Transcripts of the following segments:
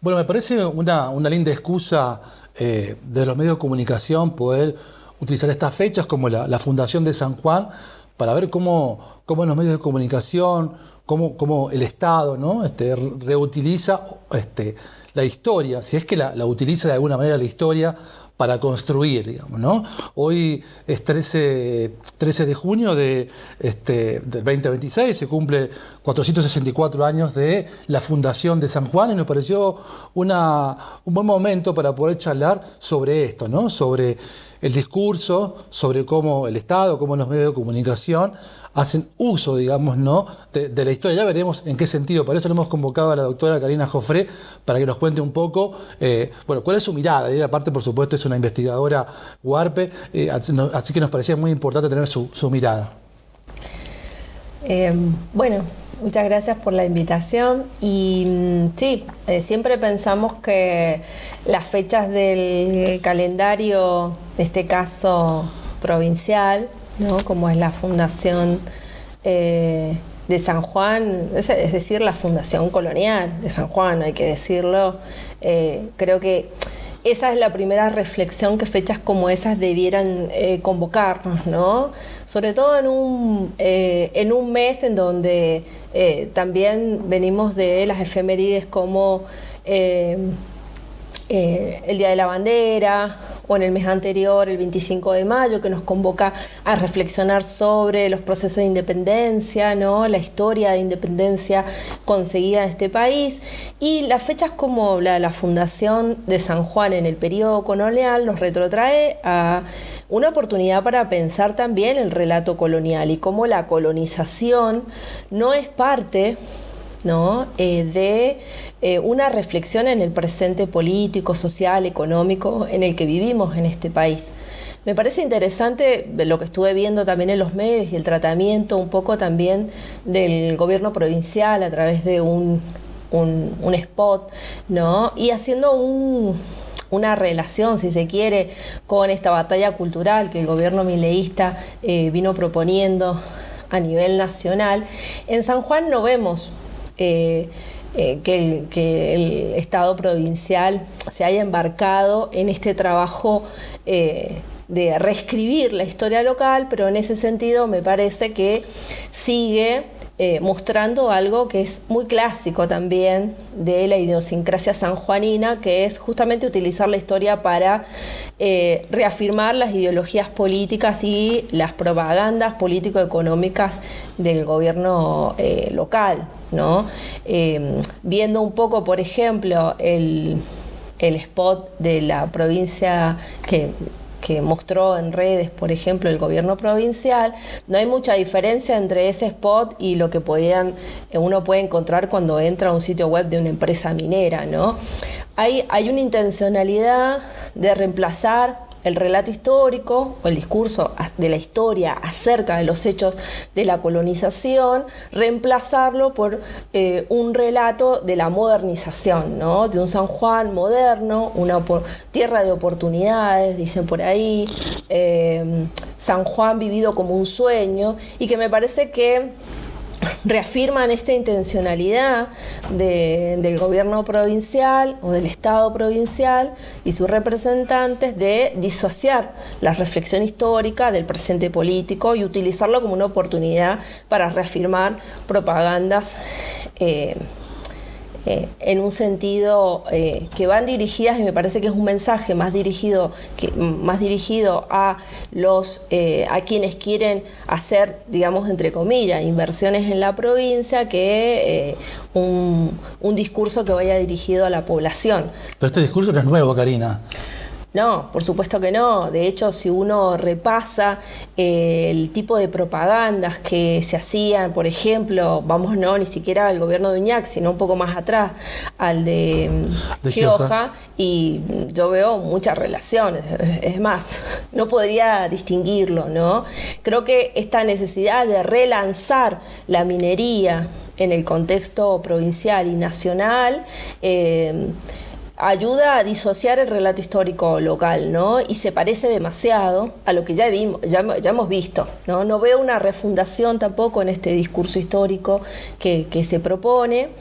Bueno, me parece una linda excusa de los medios de comunicación poder utilizar estas fechas como la Fundación de San Juan para ver cómo los medios de comunicación, cómo el Estado, ¿no? Reutiliza la historia, si es que la utiliza de alguna manera la historia para construir, digamos, ¿no? Hoy es 13 de junio del 2026, se cumple 464 años de la fundación de San Juan y nos pareció un buen momento para poder charlar sobre esto, ¿no? Sobre el discurso, sobre cómo el Estado, cómo los medios de comunicación hacen uso, digamos, ¿no? de la historia. Ya veremos en qué sentido. Por eso le hemos convocado a la doctora Karina Jofré para que nos cuente un poco, bueno, cuál es su mirada. Ella, aparte, por supuesto, es una investigadora huarpe, así que nos parecía muy importante tener su mirada. Bueno, muchas gracias por la invitación y sí, siempre pensamos que las fechas del calendario, en este caso provincial, ¿no? Como es la fundación de San Juan, es decir, la fundación colonial de San Juan, hay que decirlo. Creo que esa es la primera reflexión que fechas como esas debieran convocarnos, ¿no? Sobre todo en un mes en donde también venimos de las efemérides como el Día de la Bandera, o en el mes anterior, el 25 de mayo, que nos convoca a reflexionar sobre los procesos de independencia, ¿no? La historia de independencia conseguida en este país, y las fechas como la fundación de San Juan en el periodo colonial nos retrotrae a una oportunidad para pensar también el relato colonial y cómo la colonización no es parte, ¿no? de una reflexión en el presente político, social, económico en el que vivimos en este país. Me parece interesante lo que estuve viendo también en los medios y el tratamiento un poco también del gobierno provincial a través de un spot, ¿no? Y haciendo una relación, si se quiere, con esta batalla cultural que el gobierno mileísta vino proponiendo a nivel nacional. En San Juan no vemos que el Estado provincial se haya embarcado en este trabajo de reescribir la historia local, pero en ese sentido me parece que sigue mostrando algo que es muy clásico también de la idiosincrasia sanjuanina, que es justamente utilizar la historia para reafirmar las ideologías políticas y las propagandas político-económicas del gobierno local, ¿no? Viendo un poco, por ejemplo, el spot de la provincia que mostró en redes, por ejemplo, el gobierno provincial, no hay mucha diferencia entre ese spot y lo que uno puede encontrar cuando entra a un sitio web de una empresa minera, ¿no? Hay una intencionalidad de reemplazar el relato histórico o el discurso de la historia acerca de los hechos de la colonización, reemplazarlo por un relato de la modernización, ¿no? De un San Juan moderno, una tierra de oportunidades, dicen por ahí, San Juan vivido como un sueño, y que me parece que reafirman esta intencionalidad del gobierno provincial o del Estado provincial y sus representantes de disociar la reflexión histórica del presente político y utilizarlo como una oportunidad para reafirmar propagandas en un sentido que van dirigidas, y me parece que es un mensaje más dirigido a quienes quieren hacer, digamos, entre comillas, inversiones en la provincia, que un discurso que vaya dirigido a la población. Pero este discurso no es nuevo, Karina. No, por supuesto que no. De hecho, si uno repasa el tipo de propagandas que se hacían, por ejemplo, ni siquiera al gobierno de Uñac, sino un poco más atrás, al de Gioja, y yo veo muchas relaciones. Es más, no podría distinguirlo, ¿no? Creo que esta necesidad de relanzar la minería en el contexto provincial y nacional ayuda a disociar el relato histórico local, ¿no? Y se parece demasiado a lo que ya hemos visto, ¿no? No veo una refundación tampoco en este discurso histórico que se propone.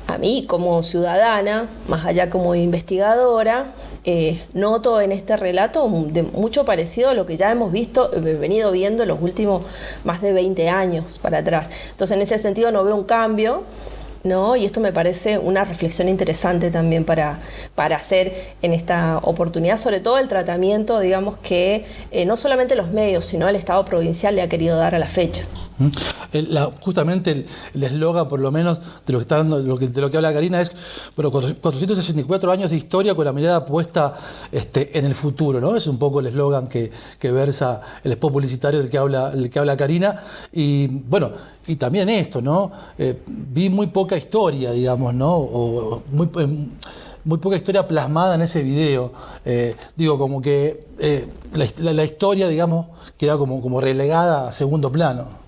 a mí como ciudadana, más allá como investigadora, noto en este relato mucho parecido a lo que ya hemos venido viendo en los últimos más de 20 años para atrás. Entonces, en ese sentido no veo un cambio, ¿no? Y esto me parece una reflexión interesante también para hacer en esta oportunidad, sobre todo el tratamiento, digamos, que no solamente los medios, sino el Estado provincial le ha querido dar a la fecha. Justamente el eslogan, por lo menos, de lo que está dando, de lo que habla Karina, es 464 años de historia con la mirada puesta en el futuro, ¿no? Es un poco el eslogan que versa el spot publicitario del que habla Karina. Y bueno, y también esto, ¿no? Vi muy poca historia, digamos, ¿no? O muy poca historia plasmada en ese video. Como que la historia, digamos, queda como relegada a segundo plano.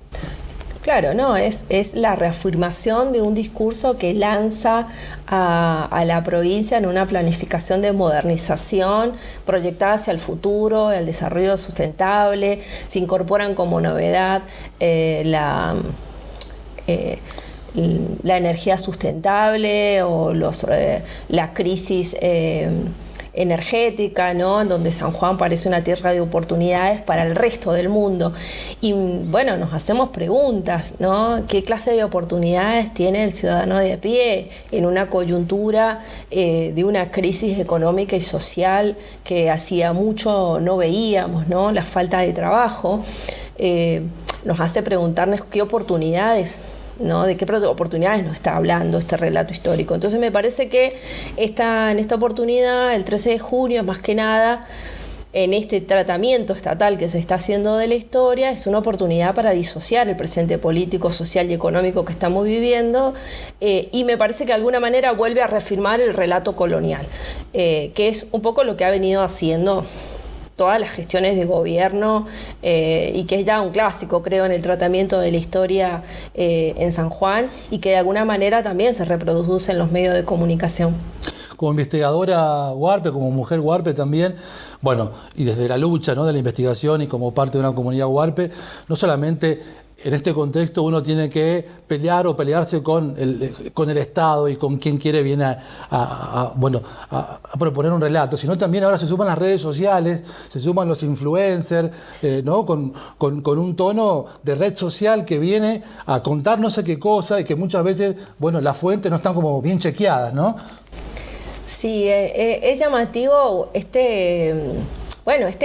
Claro, no, es la reafirmación de un discurso que lanza a la provincia en una planificación de modernización proyectada hacia el futuro, el desarrollo sustentable. Se incorporan como novedad la energía sustentable o la crisis energética, ¿no? En donde San Juan parece una tierra de oportunidades para el resto del mundo. Y bueno, nos hacemos preguntas, ¿no? ¿Qué clase de oportunidades tiene el ciudadano de a pie en una coyuntura de una crisis económica y social que hacía mucho no veíamos, ¿no? La falta de trabajo nos hace preguntarnos qué oportunidades, ¿no? ¿De qué oportunidades nos está hablando este relato histórico? Entonces me parece que en esta oportunidad, el 13 de junio, más que nada, en este tratamiento estatal que se está haciendo de la historia, es una oportunidad para disociar el presente político, social y económico que estamos viviendo, y me parece que de alguna manera vuelve a reafirmar el relato colonial, que es un poco lo que ha venido haciendo todas las gestiones de gobierno, y que es ya un clásico, creo, en el tratamiento de la historia en San Juan, y que de alguna manera también se reproduce en los medios de comunicación. Como investigadora huarpe, como mujer huarpe también, bueno, y desde la lucha, ¿no?, de la investigación y como parte de una comunidad huarpe, no solamente en este contexto uno tiene que pelear o pelearse con el Estado y con quien quiere viene a proponer un relato, sino también ahora se suman las redes sociales, se suman los influencers, ¿no? con un tono de red social que viene a contar no sé qué cosa y que muchas veces, bueno, las fuentes no están como bien chequeadas, ¿no? Sí, es llamativo este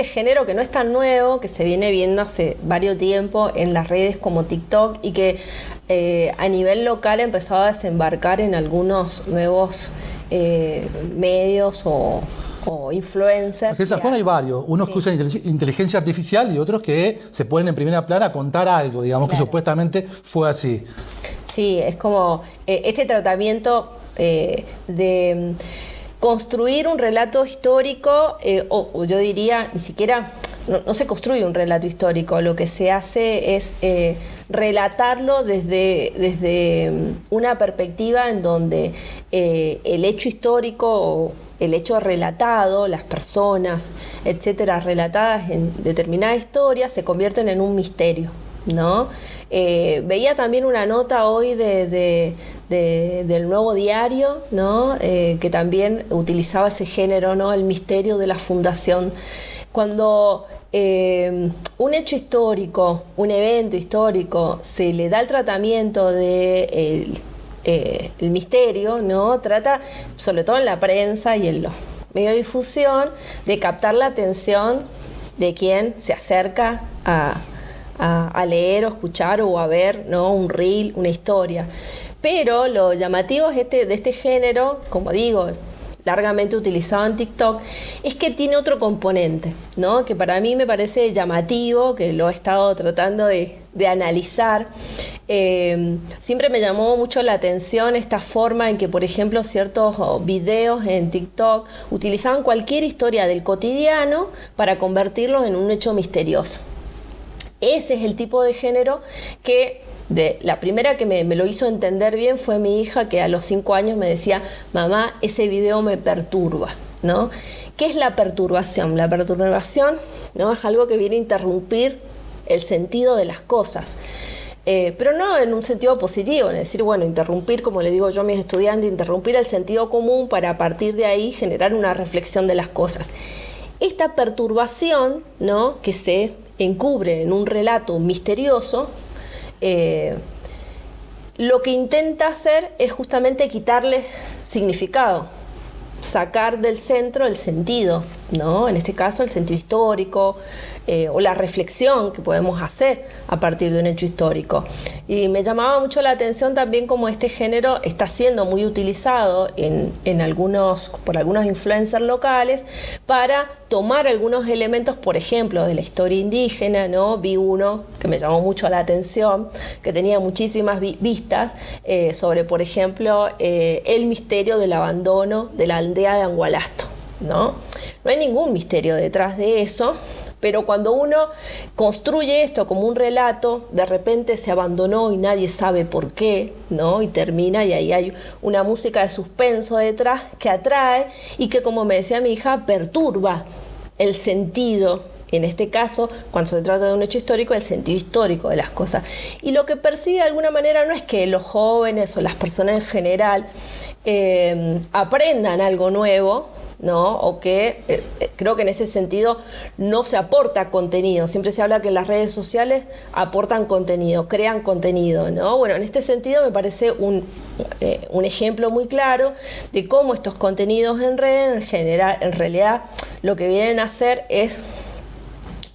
género que no es tan nuevo, que se viene viendo hace varios tiempos en las redes como TikTok y que a nivel local ha empezado a desembarcar en algunos nuevos medios o influencers. Aquí en San Juan hay varios, unos que usan inteligencia artificial y otros que se ponen en primera plana a contar algo, digamos, claro, que supuestamente fue así. Sí, es como este tratamiento de construir un relato histórico, o yo diría, ni siquiera, no se construye un relato histórico, lo que se hace es relatarlo desde una perspectiva en donde el hecho histórico o el hecho relatado, las personas, etcétera, relatadas en determinada historia, se convierten en un misterio, ¿no? Veía también una nota hoy del Nuevo Diario, ¿no? Que también utilizaba ese género, ¿no? El misterio de la fundación. Cuando un hecho histórico, un evento histórico, se le da el tratamiento de el misterio, ¿no? Trata, sobre todo en la prensa y en los medios de difusión, de captar la atención de quien se acerca a leer o escuchar o a ver, ¿no? Un reel, una historia. Pero lo llamativo de este género, como digo, largamente utilizado en TikTok, es que tiene otro componente, ¿no? Que para mí me parece llamativo, que lo he estado tratando de analizar. Siempre me llamó mucho la atención esta forma en que, por ejemplo, ciertos videos en TikTok utilizaban cualquier historia del cotidiano para convertirlos en un hecho misterioso. Ese es el tipo de género que la primera que me lo hizo entender bien fue mi hija, que a los 5 años me decía: mamá, ese video me perturba, ¿no? ¿Qué es la perturbación? La perturbación, ¿no?, es algo que viene a interrumpir el sentido de las cosas. pero no en un sentido positivo, es decir, bueno, interrumpir, como le digo yo a mis estudiantes, interrumpir el sentido común para a partir de ahí generar una reflexión de las cosas. Esta perturbación, ¿no?, que se encubre en un relato misterioso, lo que intenta hacer es justamente quitarle significado, sacar del centro el sentido, ¿no? En este caso el sentido histórico o la reflexión que podemos hacer a partir de un hecho histórico. Y me llamaba mucho la atención también cómo este género está siendo muy utilizado por algunos influencers locales para tomar algunos elementos, por ejemplo, de la historia indígena, ¿no? Vi uno que me llamó mucho la atención, que tenía muchísimas vistas, sobre, por ejemplo, el misterio del abandono de la aldea de Angualasto, ¿no? No hay ningún misterio detrás de eso, pero cuando uno construye esto como un relato, de repente se abandonó y nadie sabe por qué, ¿no? Y termina, y ahí hay una música de suspenso detrás que atrae y que, como me decía mi hija, perturba el sentido. En este caso, cuando se trata de un hecho histórico, el sentido histórico de las cosas. Y lo que persigue de alguna manera no es que los jóvenes o las personas en general aprendan algo nuevo, ¿no? O que creo que en ese sentido no se aporta contenido. Siempre se habla que las redes sociales aportan contenido, crean contenido, ¿no? Bueno, en este sentido me parece un ejemplo muy claro de cómo estos contenidos en red, en realidad, lo que vienen a hacer es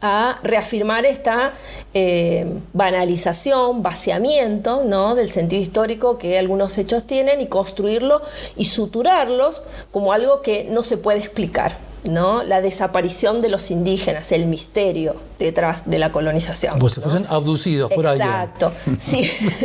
a reafirmar esta banalización, vaciamiento, ¿no?, del sentido histórico que algunos hechos tienen, y construirlo y suturarlos como algo que no se puede explicar, ¿no? La desaparición de los indígenas, el misterio detrás de la colonización. Pues se fuesen abducidos por alguien. Exacto.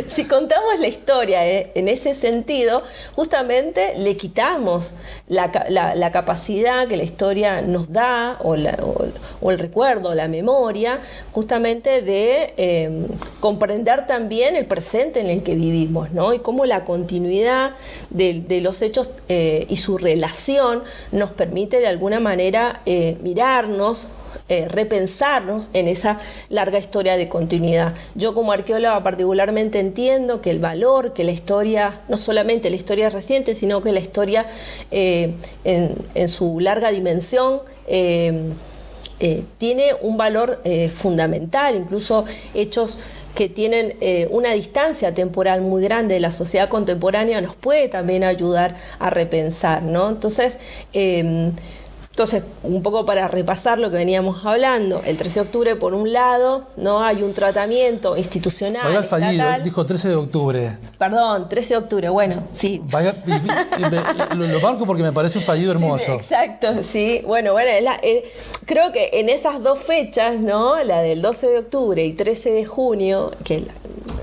Si contamos la historia en ese sentido, justamente le quitamos la capacidad que la historia nos da, o el recuerdo, la memoria, justamente de comprender también el presente en el que vivimos, ¿no? Y cómo la continuidad de los hechos y su relación nos permite de alguna manera mirarnos, repensarnos en esa larga historia de continuidad. Yo, como arqueóloga, particularmente entiendo que el valor que la historia, no solamente la historia reciente, sino que la historia en su larga dimensión tiene un valor fundamental, incluso hechos que tienen una distancia temporal muy grande de la sociedad contemporánea nos puede también ayudar a repensar, ¿no? Entonces, un poco para repasar lo que veníamos hablando, el 13 de octubre, por un lado, no hay un tratamiento institucional. Valga el fallido, dijo 13 de octubre. Perdón, 13 de octubre, bueno, sí. Lo marco porque me parece un fallido hermoso. Sí, exacto, sí. Bueno, creo que en esas dos fechas, ¿no?, la del 12 de octubre y 13 de junio, que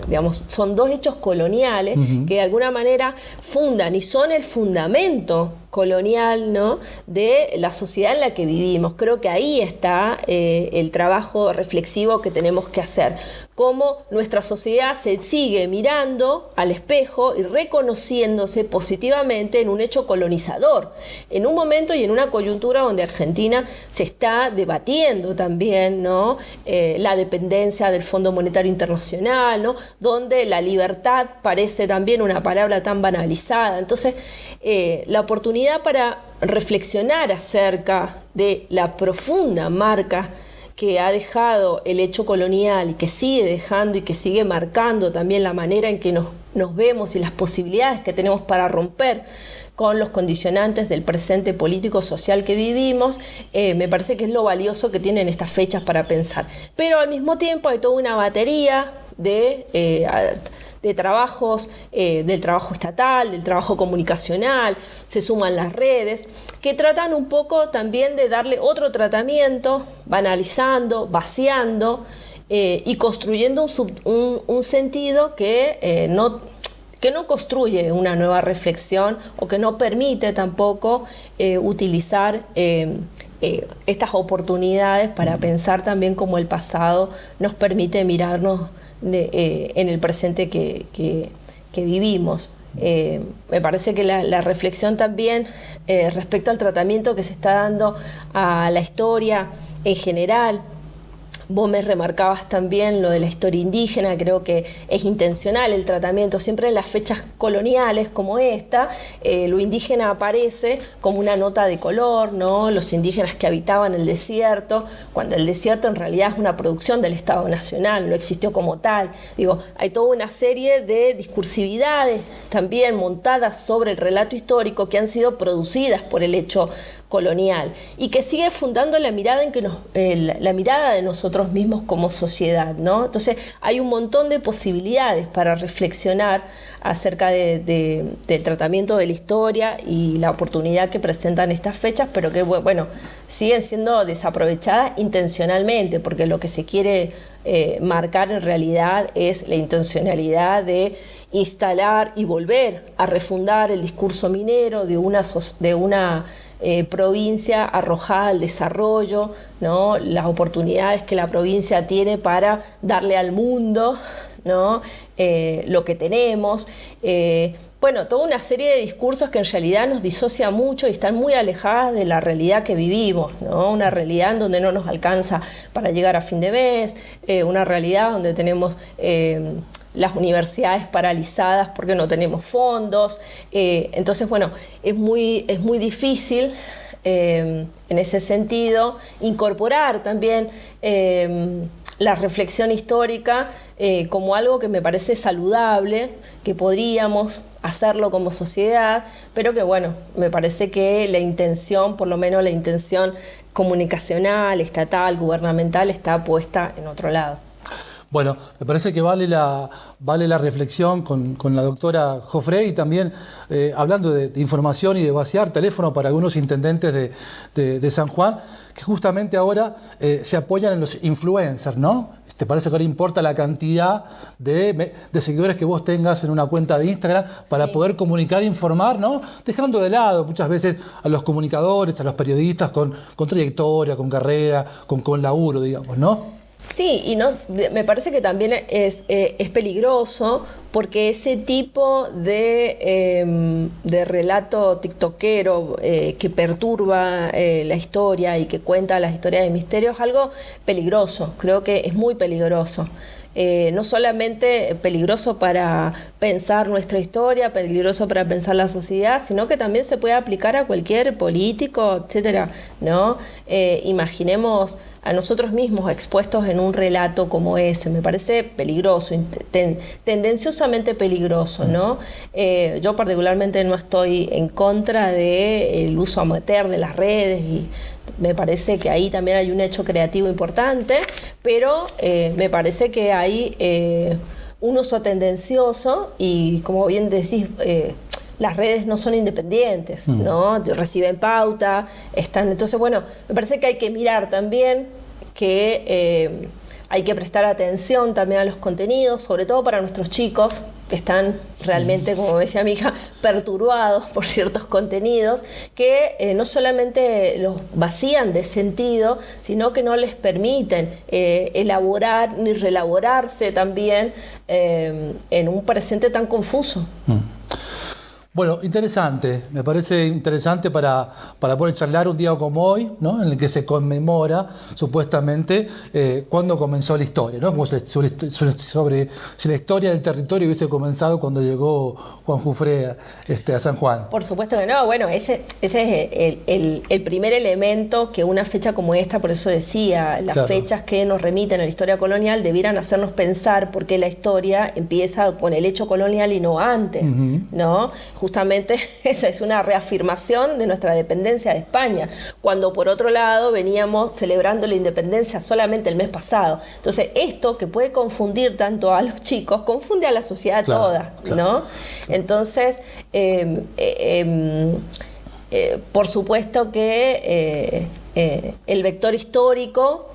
digamos, son dos hechos coloniales que de alguna manera fundan y son el fundamento colonial, ¿no?, de la sociedad en la que vivimos. Creo que ahí está el trabajo reflexivo que tenemos que hacer. Cómo nuestra sociedad se sigue mirando al espejo y reconociéndose positivamente en un hecho colonizador, en un momento y en una coyuntura donde Argentina se está debatiendo también, ¿no?, la dependencia del Fondo Monetario Internacional, ¿no?, donde la libertad parece también una palabra tan banalizada. Entonces, la oportunidad para reflexionar acerca de la profunda marca que ha dejado el hecho colonial y que sigue dejando y que sigue marcando también la manera en que nos vemos y las posibilidades que tenemos para romper con los condicionantes del presente político-social que vivimos, me parece que es lo valioso que tienen estas fechas para pensar. Pero al mismo tiempo hay toda una batería de trabajos, del trabajo estatal, del trabajo comunicacional, se suman las redes, que tratan un poco también de darle otro tratamiento, banalizando, vaciando y construyendo un sentido que no construye una nueva reflexión o que no permite tampoco utilizar estas oportunidades para pensar también cómo el pasado nos permite mirarnos en el presente que vivimos. Me parece que la reflexión también respecto al tratamiento que se está dando a la historia en general, Vos me remarcabas también lo de la historia indígena, creo que es intencional el tratamiento, siempre en las fechas coloniales como esta, lo indígena aparece como una nota de color, ¿no? Los indígenas que habitaban el desierto, cuando el desierto en realidad es una producción del Estado Nacional, no existió como tal. Digo, hay toda una serie de discursividades también montadas sobre el relato histórico que han sido producidas por el hecho colonial y que sigue fundando la mirada la mirada de nosotros mismos como sociedad, ¿no? Entonces hay un montón de posibilidades para reflexionar acerca del tratamiento de la historia y la oportunidad que presentan estas fechas, pero que bueno, siguen siendo desaprovechadas intencionalmente, porque lo que se quiere marcar en realidad es la intencionalidad de instalar y volver a refundar el discurso minero de una provincia arrojada al desarrollo, ¿no? Las oportunidades que la provincia tiene para darle al mundo, ¿no? Lo que tenemos. Bueno, toda una serie de discursos que en realidad nos disocia mucho y están muy alejadas de la realidad que vivimos, ¿no? Una realidad en donde no nos alcanza para llegar a fin de mes, una realidad donde tenemos las universidades paralizadas porque no tenemos fondos. Entonces, bueno, es muy difícil en ese sentido incorporar también la reflexión histórica como algo que me parece saludable, que podríamos hacerlo como sociedad, pero que bueno, me parece que la intención, por lo menos la intención comunicacional, estatal, gubernamental, está puesta en otro lado. Bueno, me parece que vale la reflexión con la doctora Jofré y también hablando de información y de vaciar teléfono para algunos intendentes de San Juan, que justamente ahora se apoyan en los influencers, ¿no? ¿Te parece que ahora importa la cantidad de seguidores que vos tengas en una cuenta de Instagram para poder comunicar e informar, ¿no? Dejando de lado muchas veces a los comunicadores, a los periodistas con trayectoria, con carrera, con laburo, digamos, ¿no? Sí, y me parece que también es peligroso porque ese tipo de relato tiktokero que perturba la historia y que cuenta las historias de misterio es algo peligroso, creo que es muy peligroso. No solamente peligroso para pensar nuestra historia, peligroso para pensar la sociedad, sino que también se puede aplicar a cualquier político, etcétera, ¿no? Imaginemos a nosotros mismos expuestos en un relato como ese, me parece peligroso, tendenciosamente peligroso, ¿no? Yo particularmente no estoy en contra del uso amateur de las redes y me parece que ahí también hay un hecho creativo importante, pero me parece que hay un uso tendencioso y, como bien decís, las redes no son independientes, ¿no? Reciben pauta, entonces, bueno, me parece que hay que mirar también que hay que prestar atención también a los contenidos, sobre todo para nuestros chicos, que están realmente, como decía mi hija, perturbados por ciertos contenidos que no solamente los vacían de sentido, sino que no les permiten elaborar ni reelaborarse también en un presente tan confuso. Bueno, interesante, me parece interesante para poder charlar un día como hoy, ¿no? En el que se conmemora supuestamente cuándo comenzó la historia, ¿no? Como sobre si la historia del territorio hubiese comenzado cuando llegó Juan Jufré a San Juan. Por supuesto que no, bueno, ese es el primer elemento que una fecha como esta, por eso decía, las fechas que nos remiten a la historia colonial debieran hacernos pensar por qué la historia empieza con el hecho colonial y no antes, ¿no? Justamente esa es una reafirmación de nuestra dependencia de España, cuando por otro lado veníamos celebrando la independencia solamente el mes pasado. Entonces esto que puede confundir tanto a los chicos, confunde a la sociedad toda, ¿no? Entonces, por supuesto que el vector histórico,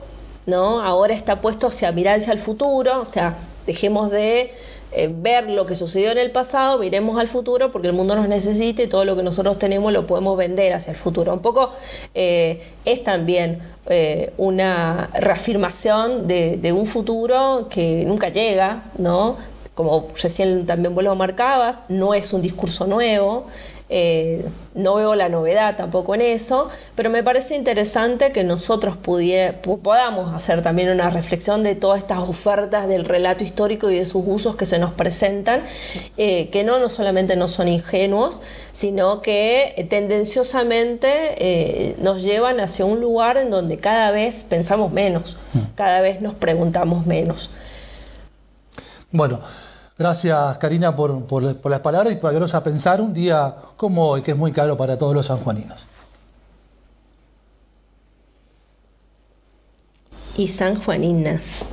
¿no? Ahora está puesto hacia mirar hacia el futuro, o sea, dejemos de ver lo que sucedió en el pasado, miremos al futuro porque el mundo nos necesita y todo lo que nosotros tenemos lo podemos vender hacia el futuro. Un poco es también una reafirmación de un futuro que nunca llega, ¿no? como recién también vos lo marcabas, no es un discurso nuevo, no veo la novedad tampoco en eso, pero me parece interesante que nosotros podamos hacer también una reflexión de todas estas ofertas del relato histórico y de sus usos que se nos presentan, que no solamente no son ingenuos, sino que tendenciosamente nos llevan hacia un lugar en donde cada vez pensamos menos, cada vez nos preguntamos menos. Bueno, gracias Karina por las palabras y por ayudarnos a pensar un día como hoy, que es muy caro para todos los sanjuaninos. Y sanjuaninas.